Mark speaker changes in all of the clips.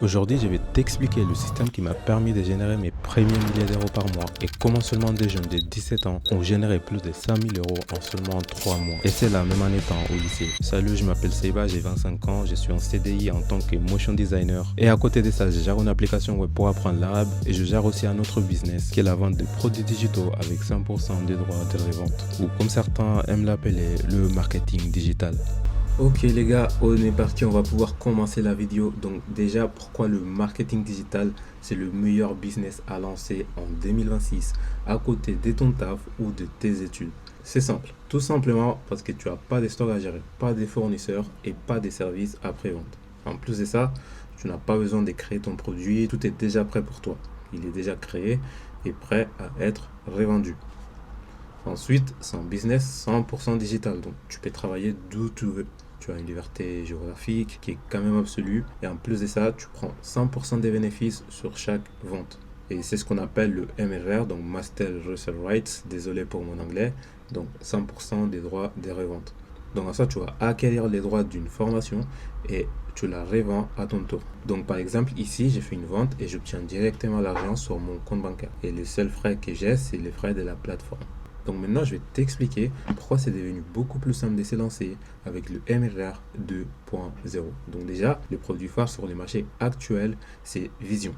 Speaker 1: Aujourd'hui, je vais t'expliquer le système qui m'a permis de générer mes premiers milliers d'euros par mois et comment seulement des jeunes de 17 ans ont généré plus de 5000 euros en seulement 3 mois. Et c'est là, même en étant au lycée. Salut, je m'appelle Seba, j'ai 25 ans, je suis en CDI en tant que motion designer. Et à côté de ça, je gère une application web pour apprendre l'arabe et je gère aussi un autre business qui est la vente de produits digitaux avec 100% des droits de revente. Ou comme certains aiment l'appeler, le marketing digital. Ok les gars, on est parti, on va pouvoir commencer la vidéo. Donc déjà, pourquoi le marketing digital, c'est le meilleur business à lancer en 2026 à côté de ton taf ou de tes études? C'est simple, tout simplement parce que tu n'as pas de stock à gérer, pas de fournisseurs et pas de services après-vente. En plus de ça, tu n'as pas besoin de créer ton produit, tout est déjà prêt pour toi. Il est déjà créé et prêt à être revendu. Ensuite, c'est un business 100% digital, donc tu peux travailler d'où tu veux. Tu as une liberté géographique qui est quand même absolue. Et en plus de ça, tu prends 100% des bénéfices sur chaque vente. Et c'est ce qu'on appelle le MRR, donc Master Resale Rights. Désolé pour mon anglais. Donc 100% des droits des reventes. Donc en ça, tu vas acquérir les droits d'une formation et tu la revends à ton tour. Donc par exemple, ici, j'ai fait une vente et j'obtiens directement l'argent sur mon compte bancaire. Et les seuls frais que j'ai, c'est les frais de la plateforme. Donc maintenant, je vais t'expliquer pourquoi c'est devenu beaucoup plus simple de se lancer avec le MRR 2.0. Donc déjà, le produit phare sur le marché actuel, c'est Vision.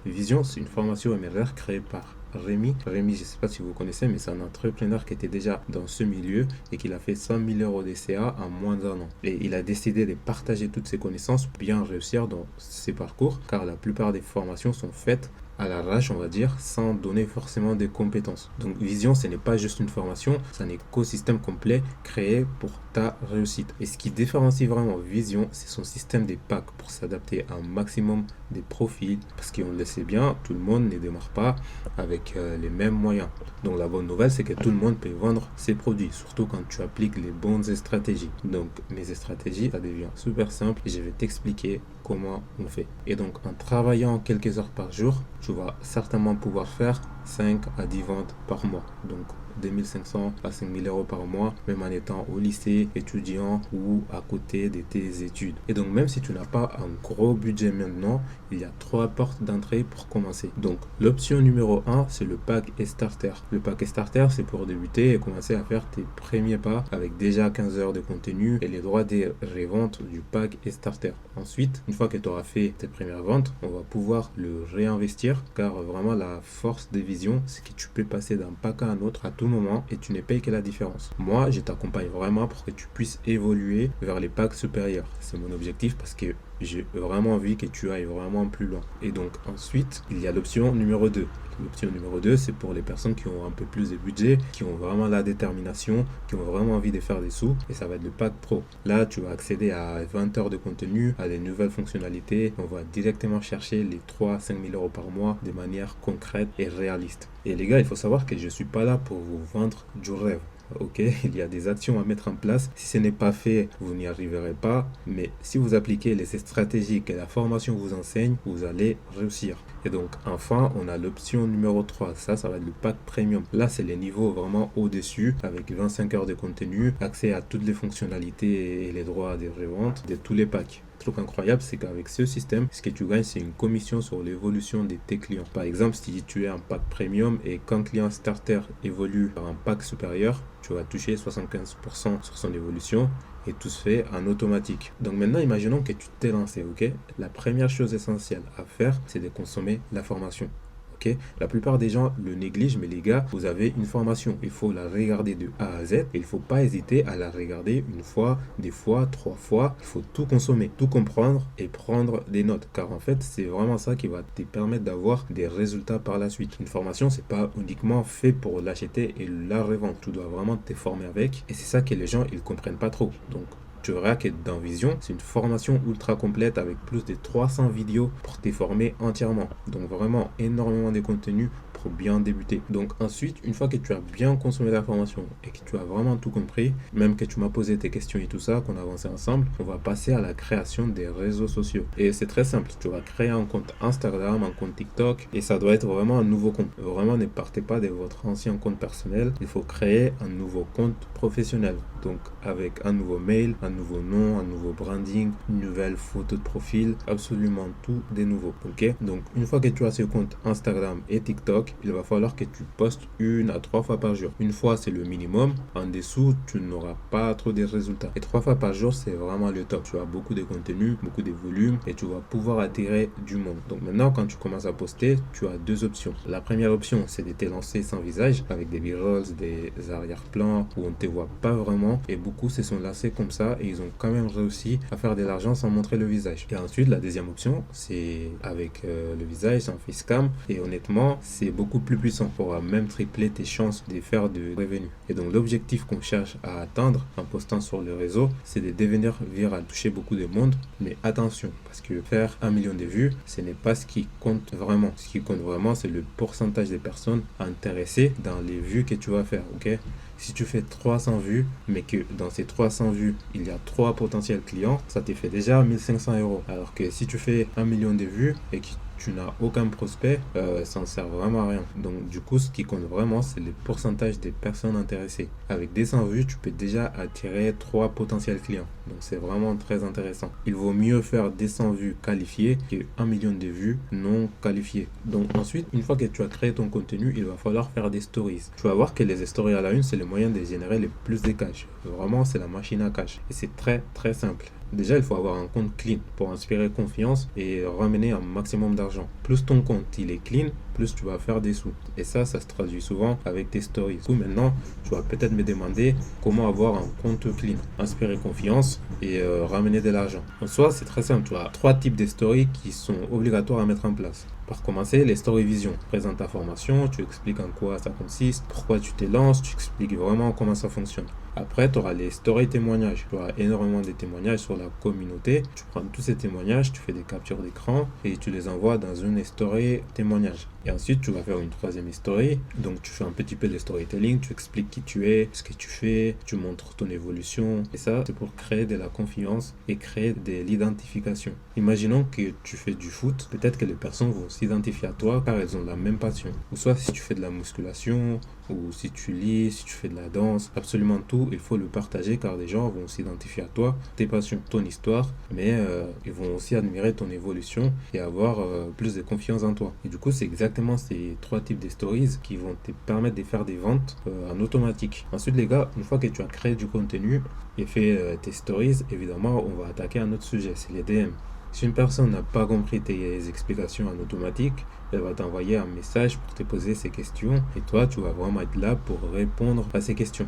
Speaker 1: Vision, c'est une formation MRR créée par Rémi. Rémi, je ne sais pas si vous connaissez, mais c'est un entrepreneur qui était déjà dans ce milieu et qui a fait 100 000 euros de CA en moins d'un an. Et il a décidé de partager toutes ses connaissances pour bien réussir dans ses parcours, car la plupart des formations sont faites à l'arrache, on va dire, sans donner forcément des compétences. Donc Vision, ce n'est pas juste une formation, c'est un écosystème complet créé pour ta réussite. Et ce qui différencie vraiment Vision, c'est son système des packs pour s'adapter à un maximum des profils, parce qu'on le sait bien, tout le monde ne démarre pas avec les mêmes moyens. Donc la bonne nouvelle, c'est que tout le monde peut vendre ses produits, surtout quand tu appliques les bonnes stratégies. Donc mes stratégies, ça devient super simple et je vais t'expliquer comment on fait. Et donc en travaillant quelques heures par jour, tu vas certainement pouvoir faire 5 à 10 ventes par mois. Donc 2500 à 5000 euros par mois, même en étant au lycée, étudiant ou à côté de tes études. Et donc même si tu n'as pas un gros budget maintenant, il y a 3 portes d'entrée pour commencer. Donc l'option numéro 1, c'est le pack starter. Le pack starter, c'est pour débuter et commencer à faire tes premiers pas avec déjà 15 heures de contenu et les droits des reventes du pack starter. Ensuite, une fois que tu auras fait tes premières ventes, on va pouvoir le réinvestir, car vraiment la force des Visions, c'est que tu peux passer d'un pack à un autre à tout moment et tu ne payes que la différence. Moi, je t'accompagne vraiment pour que tu puisses évoluer vers les packs supérieurs. C'est mon objectif parce que j'ai vraiment envie que tu ailles vraiment plus loin. Et donc ensuite, il y a l'option numéro 2. L'option numéro 2, c'est pour les personnes qui ont un peu plus de budget, qui ont vraiment la détermination, qui ont vraiment envie de faire des sous. Et ça va être le pack pro. Là, tu vas accéder à 20 heures de contenu, à des nouvelles fonctionnalités. On va directement chercher les 3 à 5 000 euros par mois de manière concrète et réaliste. Et les gars, il faut savoir que je ne suis pas là pour vous vendre du rêve. Ok, il y a des actions à mettre en place. Si ce n'est pas fait, vous n'y arriverez pas. Mais si vous appliquez les stratégies que la formation vous enseigne, vous allez réussir. Et donc, enfin, on a l'option numéro 3. Ça va être le pack premium. Là, c'est les niveaux vraiment au-dessus, avec 25 heures de contenu, accès à toutes les fonctionnalités et les droits des reventes de tous les packs. Le truc incroyable, c'est qu'avec ce système, ce que tu gagnes, c'est une commission sur l'évolution de tes clients. Par exemple, si tu es un pack premium et qu'un client starter évolue vers un pack supérieur, tu vas toucher 75% sur son évolution et tout se fait en automatique. Donc maintenant, imaginons que tu t'es lancé, ok? La première chose essentielle à faire, c'est de consommer la formation. Ok, la plupart des gens le négligent, mais les gars, vous avez une formation. Il faut la regarder de A à Z et il ne faut pas hésiter à la regarder une fois, des fois, 3 fois. Il faut tout consommer, tout comprendre et prendre des notes. Car en fait, c'est vraiment ça qui va te permettre d'avoir des résultats par la suite. Une formation, c'est pas uniquement fait pour l'acheter et la revendre. Tu dois vraiment te former avec. Et c'est ça que les gens, ils comprennent pas trop. Donc, tu verras que dans Vision, c'est une formation ultra complète avec plus de 300 vidéos pour te former entièrement. Donc vraiment énormément de contenu pour bien débuter. Donc ensuite, une fois que tu as bien consommé la formation et que tu as vraiment tout compris, même que tu m'as posé tes questions et tout ça, qu'on a avancé ensemble, on va passer à la création des réseaux sociaux. Et c'est très simple, tu vas créer un compte Instagram, un compte TikTok et ça doit être vraiment un nouveau compte. Vraiment, ne partez pas de votre ancien compte personnel, il faut créer un nouveau compte professionnel. Donc avec un nouveau mail, un nouveau nom, un nouveau branding, une nouvelle photo de profil, absolument tout de nouveau. Ok, donc une fois que tu as ce compte Instagram et TikTok, il va falloir que tu postes 1 à 3 fois par jour. Une fois, c'est le minimum. En dessous, tu n'auras pas trop de résultats. Et 3 fois par jour, c'est vraiment le top. Tu as beaucoup de contenu, beaucoup de volume et tu vas pouvoir attirer du monde. Donc maintenant, quand tu commences à poster, tu as 2 options. La première option, c'est de te lancer sans visage avec des b-rolls, des arrière-plans où on ne te voit pas vraiment. Et beaucoup se sont lancés comme ça et ils ont quand même réussi à faire de l'argent sans montrer le visage. Et ensuite, la deuxième option, c'est avec le visage, en facecam. Et honnêtement, c'est beaucoup plus puissant. On pourra même tripler tes chances de faire de revenus. Et donc, l'objectif qu'on cherche à atteindre en postant sur le réseau, c'est de devenir viral, toucher beaucoup de monde. Mais attention, parce que faire 1 million de vues, ce n'est pas ce qui compte vraiment. Ce qui compte vraiment, c'est le pourcentage des personnes intéressées dans les vues que tu vas faire. Ok? Si tu fais 300 vues, mais que dans ces 300 vues, il y a 3 potentiels clients, ça te fait déjà 1500 euros. Alors que si tu fais 1 million de vues et que tu n'as aucun prospect, ça ne sert vraiment à rien. Donc du coup, ce qui compte vraiment, c'est le pourcentage des personnes intéressées. Avec des 100 vues, tu peux déjà attirer 3 potentiels clients. Donc c'est vraiment très intéressant. Il vaut mieux faire des 100 vues qualifiées que 1 million de vues non qualifiées. Donc ensuite, une fois que tu as créé ton contenu, il va falloir faire des stories. Tu vas voir que les stories à la une, c'est le moyen de générer le plus de cash. Vraiment, c'est la machine à cash. Et c'est très très simple. Déjà, il faut avoir un compte clean pour inspirer confiance et ramener un maximum d'argent. Plus ton compte il est clean, plus tu vas faire des sous. Et ça se traduit souvent avec tes stories. Du coup, maintenant, tu vas peut-être me demander comment avoir un compte clean, inspirer confiance et ramener de l'argent. En soi, c'est très simple. Tu as 3 types de stories qui sont obligatoires à mettre en place. Par commencer, les stories vision. Présente ta formation, tu expliques en quoi ça consiste, pourquoi tu te lances, tu expliques vraiment comment ça fonctionne. Après, tu auras les stories témoignages. Tu auras énormément de témoignages sur la communauté. Tu prends tous ces témoignages, tu fais des captures d'écran et tu les envoies dans une story témoignage. Et ensuite, tu vas faire une troisième story. Donc, tu fais un petit peu de storytelling, tu expliques qui tu es, ce que tu fais, tu montres ton évolution. Et ça, c'est pour créer de la confiance et créer de l'identification. Imaginons que tu fais du foot. Peut-être que les personnes vont s'identifier à toi car elles ont la même passion. Ou soit si tu fais de la musculation, ou si tu lis, si tu fais de la danse, absolument tout, il faut le partager car les gens vont s'identifier à toi, tes passions, ton histoire, mais ils vont aussi admirer ton évolution et avoir plus de confiance en toi. Et du coup, c'est exactement ces 3 types de stories qui vont te permettre de faire des ventes en automatique. Ensuite, les gars, une fois que tu as créé du contenu et fait tes stories, évidemment, on va attaquer un autre sujet, c'est les DM. Si une personne n'a pas compris tes explications en automatique, elle va t'envoyer un message pour te poser ces questions et toi, tu vas vraiment être là pour répondre à ces questions.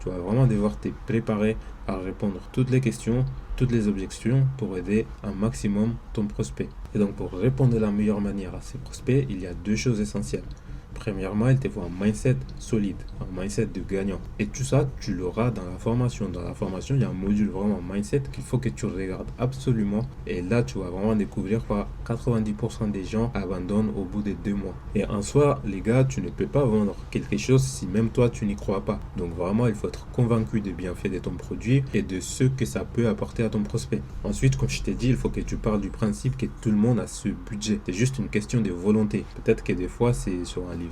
Speaker 1: Tu vas vraiment devoir te préparer à répondre toutes les questions, toutes les objections pour aider un maximum ton prospect. Et donc, pour répondre de la meilleure manière à ces prospects, il y a 2 choses essentielles. Premièrement, il te faut un mindset solide, un mindset de gagnant. Et tout ça, tu l'auras dans la formation. Dans la formation, il y a un module vraiment mindset qu'il faut que tu regardes absolument. Et là, tu vas vraiment découvrir que 90% des gens abandonnent au bout de 2 mois. Et en soi, les gars, tu ne peux pas vendre quelque chose si même toi, tu n'y crois pas. Donc vraiment, il faut être convaincu des bienfaits de ton produit et de ce que ça peut apporter à ton prospect. Ensuite, comme je t'ai dit, il faut que tu parles du principe que tout le monde a ce budget. C'est juste une question de volonté. Peut-être que des fois, c'est sur un livret,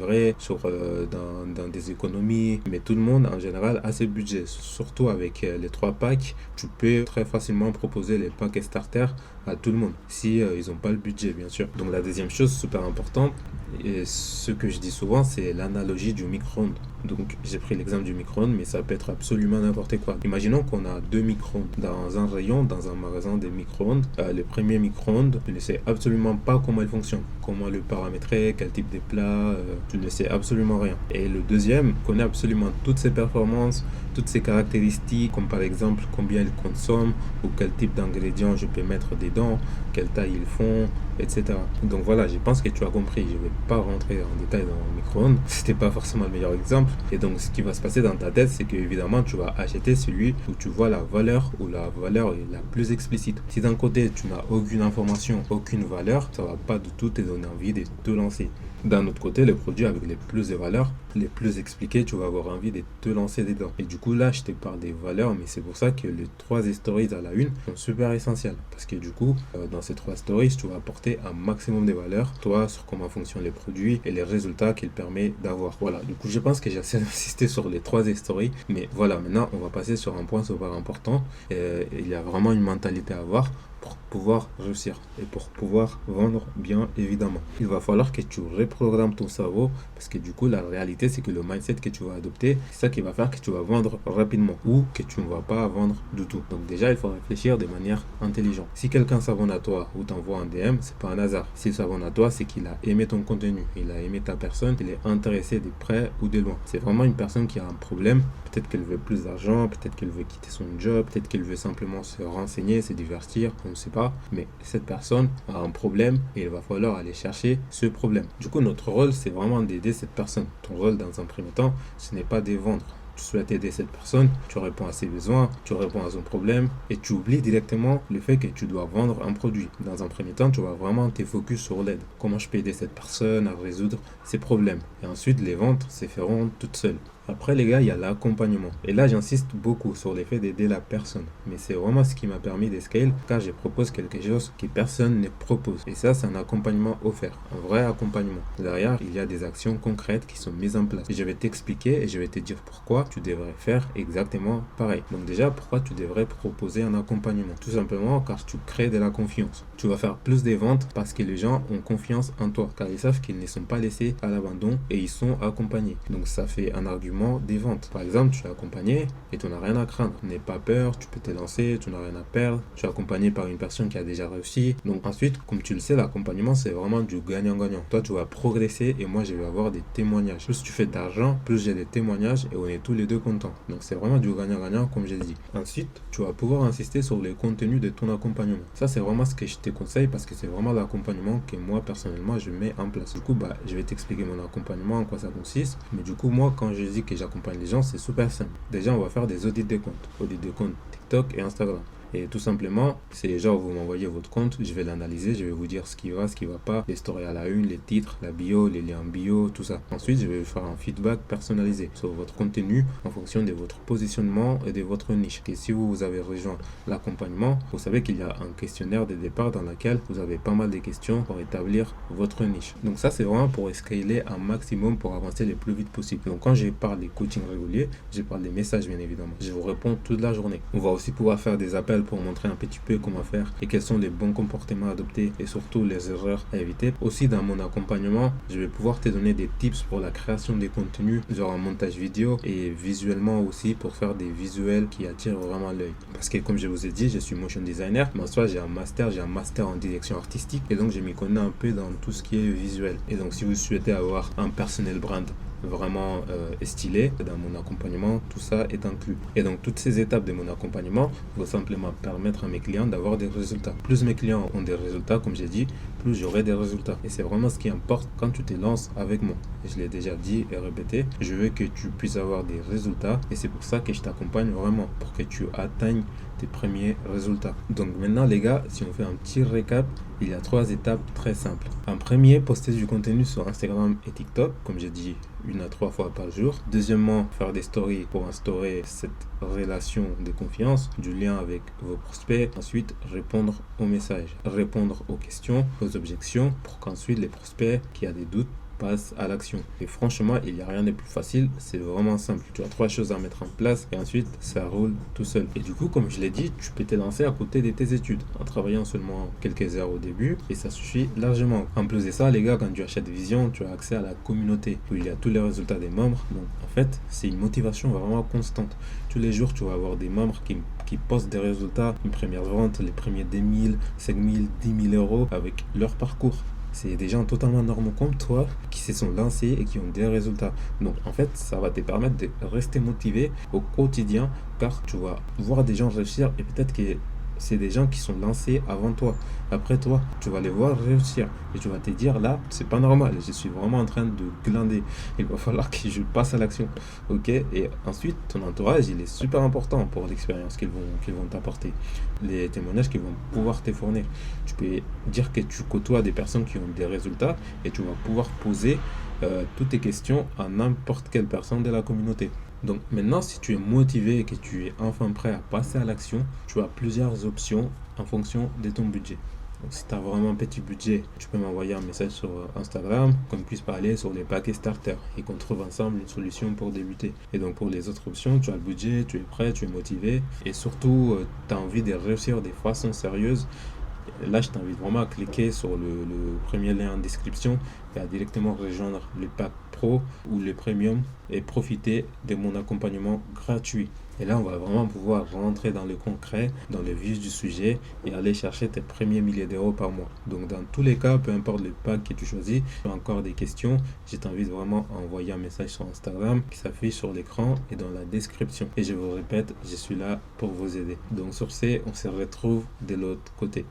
Speaker 1: dans des économies, mais tout le monde en général a ses budgets. Surtout avec les 3 packs, tu peux très facilement proposer les packs starter à tout le monde si ils n'ont pas le budget, bien sûr. Donc la deuxième chose super importante, et ce que je dis souvent, c'est l'analogie du micro-ondes. Donc j'ai pris l'exemple du micro-ondes, mais ça peut être absolument n'importe quoi. Imaginons qu'on a 2 micro-ondes dans un rayon, dans un magasin des micro-ondes. Le premier micro-ondes, tu ne sais absolument pas comment il fonctionne, comment le paramétrer, quel type de plat, tu ne sais absolument rien. Et le deuxième connaît absolument toutes ses performances, toutes ses caractéristiques, comme par exemple combien il consomme ou quel type d'ingrédients je peux mettre dedans, quelle taille ils font, etc. Donc voilà, je pense que tu as compris. Je ne vais pas rentrer en détail dans le micro-ondes. C'était pas forcément le meilleur exemple. Et donc ce qui va se passer dans ta tête, c'est que évidemment tu vas acheter celui où tu vois la valeur, où la valeur est la plus explicite. Si d'un côté tu n'as aucune information, aucune valeur, ça va pas du tout te donner envie de te lancer. D'un autre côté, les produits avec les plus de valeurs, les plus expliqués, tu vas avoir envie de te lancer dedans. Et du coup, là, je te parle des valeurs, mais c'est pour ça que les 3 stories à la une sont super essentielles. Parce que du coup, dans ces 3 stories, tu vas apporter un maximum de valeurs, toi, sur comment fonctionnent les produits et les résultats qu'ils permettent d'avoir. Voilà, du coup, je pense que j'ai assez insisté sur les 3 stories. Mais voilà, maintenant, on va passer sur un point super important. Il y a vraiment une mentalité à avoir pour pouvoir réussir et pour pouvoir vendre bien évidemment. Il va falloir que tu reprogrammes ton cerveau parce que du coup la réalité c'est que le mindset que tu vas adopter c'est ça qui va faire que tu vas vendre rapidement ou que tu ne vas pas vendre du tout. Donc déjà il faut réfléchir de manière intelligente. Si quelqu'un s'abonne à toi ou t'envoie un DM, c'est pas un hasard. S'il s'abonne à toi, c'est qu'il a aimé ton contenu, il a aimé ta personne, il est intéressé de près ou de loin. C'est vraiment une personne qui a un problème. Peut-être qu'elle veut plus d'argent, peut-être qu'elle veut quitter son job, peut-être qu'elle veut simplement se renseigner, se divertir, on ne sait pas. Mais cette personne a un problème et il va falloir aller chercher ce problème. Du coup, notre rôle, c'est vraiment d'aider cette personne. Ton rôle, dans un premier temps, ce n'est pas de vendre. Tu souhaites aider cette personne, tu réponds à ses besoins, tu réponds à son problème et tu oublies directement le fait que tu dois vendre un produit. Dans un premier temps, tu vas vraiment te focus sur l'aide. Comment je peux aider cette personne à résoudre ses problèmes. Et ensuite, les ventes se feront toutes seules. Après les gars, il y a l'accompagnement. Et là, j'insiste beaucoup sur l'effet d'aider la personne. Mais c'est vraiment ce qui m'a permis de scale car je propose quelque chose que personne ne propose. Et ça, c'est un accompagnement offert. Un vrai accompagnement. Derrière, il y a des actions concrètes qui sont mises en place. Et je vais t'expliquer et je vais te dire pourquoi tu devrais faire exactement pareil. Donc déjà, pourquoi tu devrais proposer un accompagnement? Tout simplement car tu crées de la confiance. Tu vas faire plus de ventes parce que les gens ont confiance en toi. Car ils savent qu'ils ne sont pas laissés à l'abandon et ils sont accompagnés. Donc ça fait un argument des ventes. Par exemple, tu es accompagné et tu n'as rien à craindre. N'aie pas peur, tu peux te lancer, tu n'as rien à perdre. Tu es accompagné par une personne qui a déjà réussi. Donc ensuite, comme tu le sais, l'accompagnement, c'est vraiment du gagnant-gagnant. Toi, tu vas progresser et moi, je vais avoir des témoignages. Plus tu fais d'argent, plus j'ai des témoignages et on est tous les deux contents. Donc c'est vraiment du gagnant-gagnant, comme j'ai dit. Ensuite, tu vas pouvoir insister sur les contenus de ton accompagnement. Ça, c'est vraiment ce que je te conseille parce que c'est vraiment l'accompagnement que moi, personnellement, je mets en place. Du coup, je vais t'expliquer mon accompagnement, en quoi ça consiste. Mais du coup, moi, quand je dis que j'accompagne les gens, c'est super simple. Déjà, on va faire des audits de comptes. Audits de comptes TikTok et Instagram. Et tout simplement, c'est genre vous m'envoyez votre compte, je vais l'analyser, je vais vous dire ce qui va pas, les stories à la une, les titres, la bio, les liens bio, tout ça. Ensuite, je vais faire un feedback personnalisé sur votre contenu en fonction de votre positionnement et de votre niche. Et si vous avez rejoint l'accompagnement, vous savez qu'il y a un questionnaire de départ dans lequel vous avez pas mal de questions pour établir votre niche. Donc ça, c'est vraiment pour scaler un maximum pour avancer le plus vite possible. Donc quand je parle des coachings réguliers, je parle des messages bien évidemment. Je vous réponds toute la journée. On va aussi pouvoir faire des appels pour montrer un petit peu comment faire et quels sont les bons comportements à adopter et surtout les erreurs à éviter. Aussi dans mon accompagnement, je vais pouvoir te donner des tips pour la création des contenus, genre un montage vidéo et visuellement aussi pour faire des visuels qui attirent vraiment l'œil. Parce que comme je vous ai dit, je suis motion designer, mais en soi j'ai un master en direction artistique et donc je m'y connais un peu dans tout ce qui est visuel. Et donc si vous souhaitez avoir un personal brand vraiment stylé dans mon accompagnement, tout ça est inclus. Et donc toutes ces étapes de mon accompagnement vont simplement permettre à mes clients d'avoir des résultats. Plus mes clients ont des résultats, comme j'ai dit, plus j'aurai des résultats. Et c'est vraiment ce qui importe quand tu te lances avec moi. Et je l'ai déjà dit et répété, je veux que tu puisses avoir des résultats et c'est pour ça que je t'accompagne vraiment, pour que tu atteignes tes premiers résultats. Donc maintenant les gars, si on fait un petit récap, il y a 3 étapes très simples. En premier, poster du contenu sur Instagram et TikTok, comme j'ai dit, 1 à 3 fois par jour. Deuxièmement, faire des stories pour instaurer cette relation de confiance, du lien avec vos prospects. Ensuite, répondre aux messages, répondre aux questions, aux objections, pour qu'ensuite les prospects qui ont des doutes passe à l'action. Et franchement, il n'y a rien de plus facile, c'est vraiment simple. Tu as 3 choses à mettre en place et ensuite ça roule tout seul. Et du coup, comme je l'ai dit, tu peux te lancer à côté de tes études en travaillant seulement quelques heures au début et ça suffit largement. En plus de ça, les gars, quand tu achètes Vision, tu as accès à la communauté où il y a tous les résultats des membres. Donc en fait, c'est une motivation vraiment constante. Tous les jours, tu vas avoir des membres qui postent des résultats, une première vente, les premiers 10 000, 5 000, 10 000 euros avec leur parcours. C'est des gens totalement normaux comme toi qui se sont lancés et qui ont des résultats. Donc en fait, ça va te permettre de rester motivé au quotidien car tu vas voir des gens réussir et peut-être que c'est des gens qui sont lancés avant toi. Après toi, tu vas les voir réussir et tu vas te dire là, c'est pas normal, je suis vraiment en train de glander. Il va falloir que je passe à l'action. Ok? Et ensuite, ton entourage, il est super important pour l'expérience qu'ils vont t'apporter, les témoignages qu'ils vont pouvoir te fournir. Tu peux dire que tu côtoies des personnes qui ont des résultats et tu vas pouvoir poser toutes tes questions à n'importe quelle personne de la communauté. Donc maintenant, si tu es motivé et que tu es enfin prêt à passer à l'action, tu as plusieurs options en fonction de ton budget. Donc si tu as vraiment un petit budget, tu peux m'envoyer un message sur Instagram, qu'on puisse parler sur les paquets starter et qu'on trouve ensemble une solution pour débuter. Et donc pour les autres options, tu as le budget, tu es prêt, tu es motivé et surtout tu as envie de réussir de façon sérieuse. Là, je t'invite vraiment à cliquer sur le premier lien en description et à directement rejoindre le pack pro ou le premium et profiter de mon accompagnement gratuit. Et là, on va vraiment pouvoir rentrer dans le concret, dans le vif du sujet et aller chercher tes premiers milliers d'euros par mois. Donc, dans tous les cas, peu importe le pack que tu choisis, si tu as encore des questions, je t'invite vraiment à envoyer un message sur Instagram qui s'affiche sur l'écran et dans la description. Et je vous répète, je suis là pour vous aider. Donc, sur ce, on se retrouve de l'autre côté.